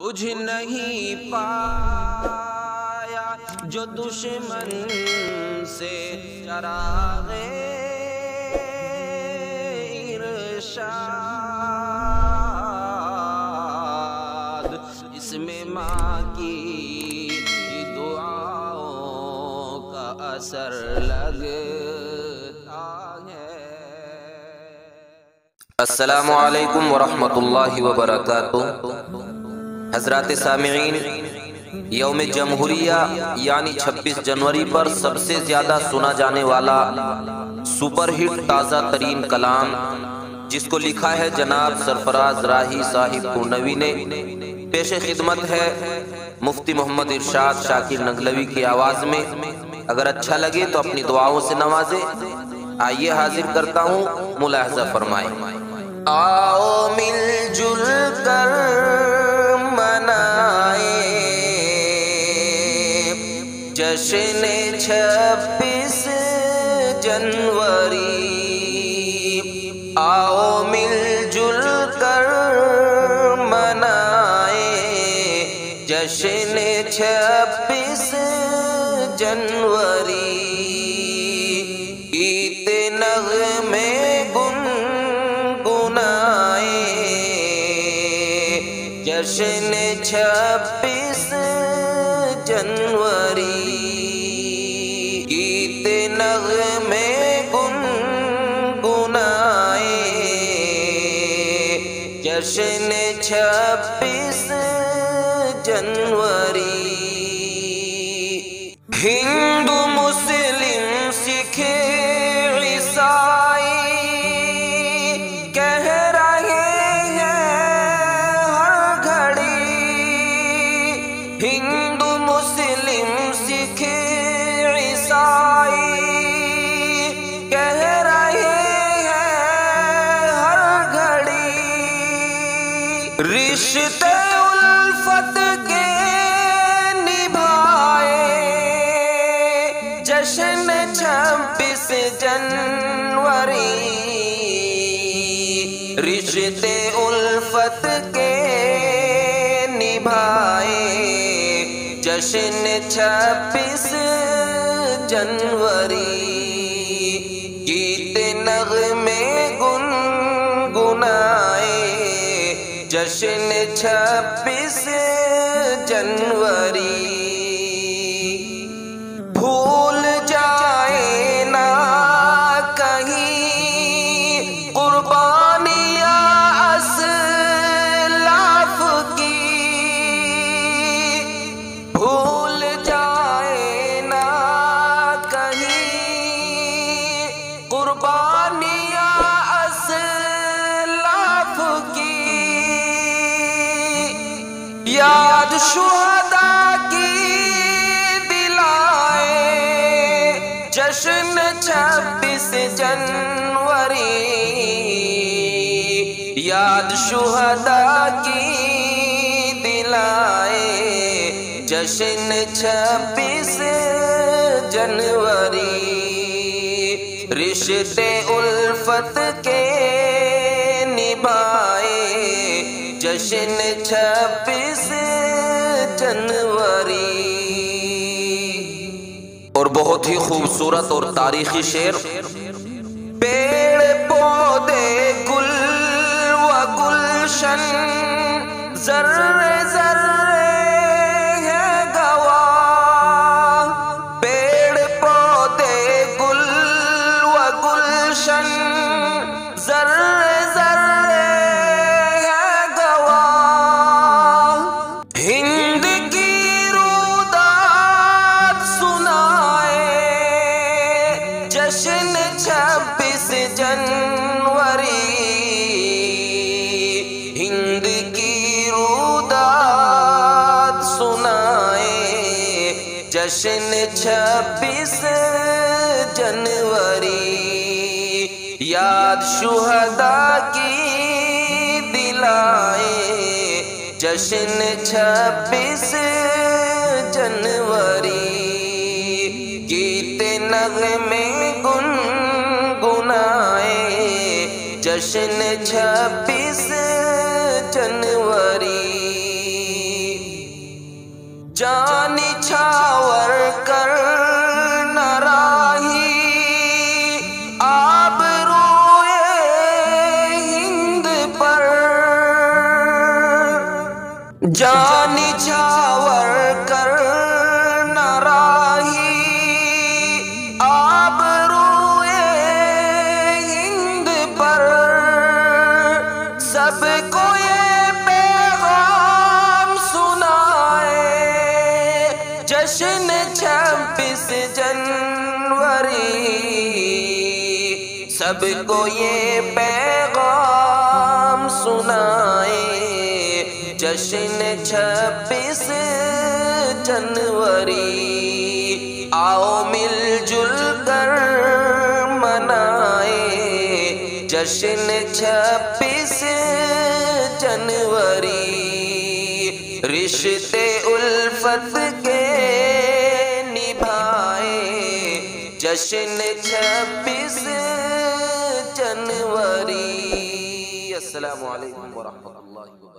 بجھ نہیں پایا جو دشمن سے چراغ ارشاد، اس میں ماں کی دعاؤں کا اثر لگتا ہے۔ السلام علیکم ورحمۃ اللہ وبرکاتہ۔ حضرات سامعین، یوم جمہوریہ یعنی 26 جنوری پر سب سے زیادہ سنا جانے والا سپر ہٹ تازہ ترین کلام جس کو لکھا ہے جناب سرفراز راہی صاحب پورنوی نے، پیش خدمت ہے مفتی محمد ارشاد شاکر نگلوی کی آواز میں۔ اگر اچھا لگے تو اپنی دعاؤں سے نوازے۔ آئیے حاضر کرتا ہوں، ملاحظہ فرمائیں۔ آؤ مل جل کر منائے جشن 26 جنوری، آؤ مل جل کر منائے جشن 26 جنوری، گیت نغمے گنگنائے جشن 26 جنوری، گیت نغمے گنگنائے جشن 26 جنوری۔ ہندو مسلم سکھ عیسائی کہہ رہے ہیں ہر گھڑی، ہندو مسلم سکھ عیسائی کہہ رہے ہیں ہر گھڑی، رشتے الفت کے نبھائے جشن 26 جنوری، رشتے الفت کے نبھائے جشن 26 جنوری، گیت نغمے گنگنائے جشن 26 جنوری۔ بھول جائے نہ کہیں قربانیاں اسلاف کی، بھول جائے نہ کہیں قربانیاں اسلاف کی، یاد شہداء کی جشن 26 جنوری، یاد شہداء کی دلائے جشن 26 جنوری، رشتے الفت کے نبھائے جشن 26 جنوری۔ اور بہت ہی خوبصورت اور تاریخی شعر، پیڑ پودے گل و گلشن ذرے ذرے ہے گواہ، پیڑ پودے گل و گلشن ذرے ذرے ہے گواہ، ہند کی رودات سنائے جشن 26 جنوری، ہند کی رودات سنائے جشن 26 جنوری، یاد شہداء کی دلائے جشن 26 جنوری، گیت نغمے گنگنائے جشن 26 جنوری۔ جان نچھاور کر نہ راہی آبروئے ہند پر، جان نچھاور کر نہ راہی آبروئے ہند پر، سب کو یہ پیغام سنائے جشن 26 جنوری، سب کو یہ پیغام سنائے جشن 26 جنوری، آؤ مل جل کر منائے جشن 26 جنوری، رشتے الفت کے نبھائے جشن 26 جنوری۔ السلام علیکم ورحمۃ اللہ وبرکاتہ۔